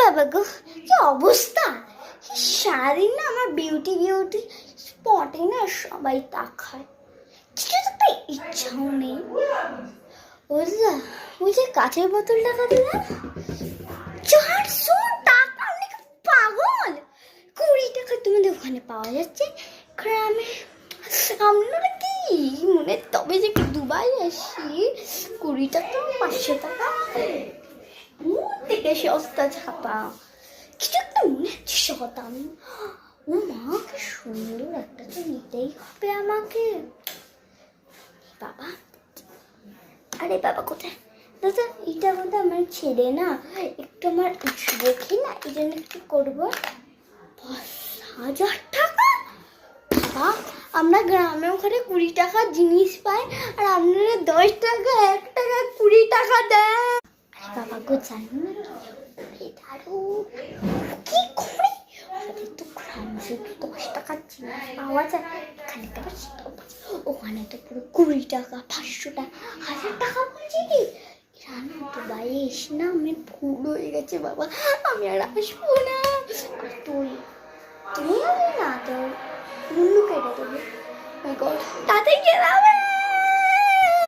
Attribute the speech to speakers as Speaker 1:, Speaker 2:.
Speaker 1: বাবা গো, কি অবস্থা! সারাদিন না আমার বিউটি স্পটে না সবাই তাকায়, কিছু তো একটা ইচ্ছাও নেই। বুঝলা, ওই যে কাঁচের বোতলটা খাতে না, 400 টাকা! আমি কি পাগল? 20 টাকা তোমাদের ওখানে পাওয়া যাচ্ছে, গ্রামে আমরা কি মনে তবে যে দুবাই আসি, 20 টাকা 500 টাকা থেকে সস্তা ছাপা। কিছু একটা মনে হচ্ছে শতাম। ও মা, কি সুন্দর একটা তো নিতেই হবে আমাকে। বাবা, আরে বাবা কোথায় দাদা? এটা বোধহয় আমার ছেলে না, একটু আমার দেখি না, এই জন্য একটু করবো। 5,000 টাকা! বাবা, আমরা গ্রামে ওখানে 20 টাকার জিনিস পাই, আর আপনারা 10 টাকা, 1 টাকা 20 টাকা দেন। আরে বাবা গো, জানো না কি করে তো গ্রামে শুধু 10 টাকার জিনিস পাওয়া যায়, এখানে তো ওখানে তো পুরো 20 টাকা 500 টাকা 1000 টাকা বলছি কি। রান্না দুবাই এসে না আমি ভুল হয়ে গেছে বাবা, আমি আর আসবো না। তুই তুমি না তোর মুন্নু কেটে দেবে, তাতে গেলাম।